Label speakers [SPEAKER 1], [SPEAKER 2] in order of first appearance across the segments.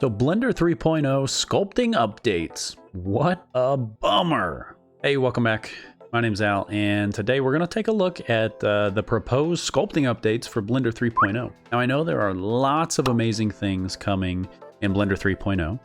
[SPEAKER 1] So Blender 3.0 sculpting updates. What a bummer. Hey, welcome back. My name's Al, and today we're going to take a look at the proposed sculpting updates for Blender 3.0. Now, I know there are lots of amazing things coming in Blender 3.0.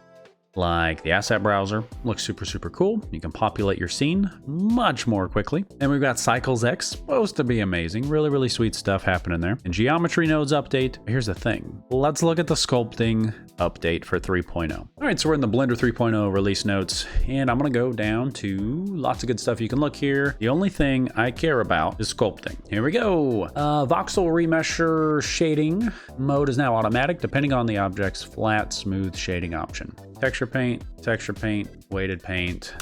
[SPEAKER 1] Like the asset browser, looks super cool. You can populate your scene much more quickly. And we've got Cycles X, supposed to be amazing. Really sweet stuff happening there. And geometry nodes update. Here's the thing. Let's look at the sculpting update for 3.0. All right, so we're in the Blender 3.0 release notes, and I'm gonna go down to lots of good stuff. You can look here. The only thing I care about is sculpting. Here we go. Voxel remesher shading mode is now automatic, depending on the object's flat, smooth shading option. Texture paint, weighted paint.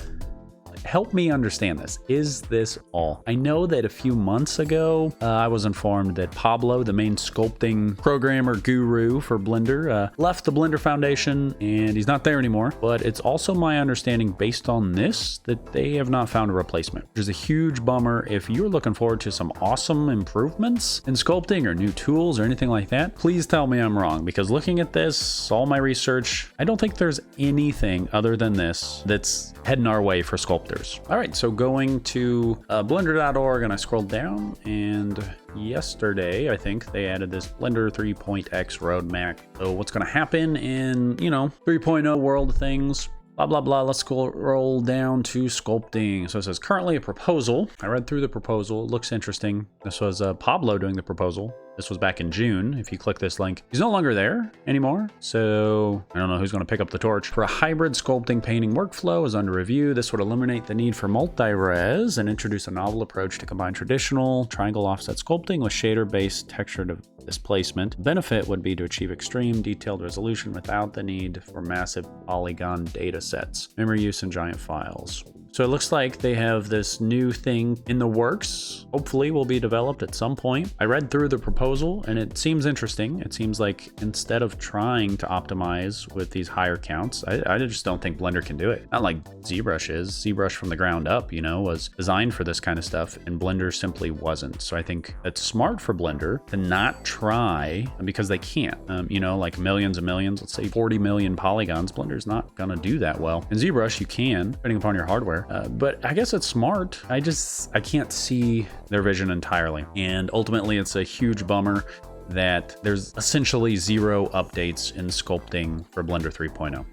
[SPEAKER 1] Help me understand this. Is this all? I know that a few months ago, I was informed that Pablo, the main sculpting programmer guru for Blender, left the Blender Foundation and he's not there anymore. But it's also my understanding based on this that they have not found a replacement, which is a huge bummer. If you're looking forward to some awesome improvements in sculpting or new tools or anything like that, please tell me I'm wrong, because looking at this, all my research, I don't think there's anything other than this that's heading our way for sculptors. All right, so going to blender.org, and I scrolled down, and yesterday I think they added this Blender 3.x roadmap. So what's going to happen in 3.0 world of things, blah blah blah. Let's scroll down to sculpting. So it says currently a proposal. I read through the proposal. It looks interesting. This was Pablo doing the proposal. This was back in June. If you click this link, he's no longer there anymore. So I don't know who's going to pick up the torch. For a hybrid sculpting painting workflow is under review. This would eliminate the need for multi-res and introduce a novel approach to combine traditional triangle offset sculpting with shader-based texture displacement. The benefit would be to achieve extreme detailed resolution without the need for massive polygon data sets, memory use, and giant files. So it looks like they have this new thing in the works. Hopefully will be developed at some point. I read through the proposal and it seems interesting. It seems like instead of trying to optimize with these higher counts, I just don't think Blender can do it. Not like Zbrush is. Zbrush from the ground up, was designed for this kind of stuff, and Blender simply wasn't. So I think it's smart for Blender to not try, because they can't. Like millions and millions, let's say 40 million polygons, Blender's not gonna do that well. In Zbrush, you can, depending upon your hardware. But I guess it's smart. I can't see their vision entirely. And ultimately, it's a huge bummer that there's essentially zero updates in sculpting for Blender 3.0.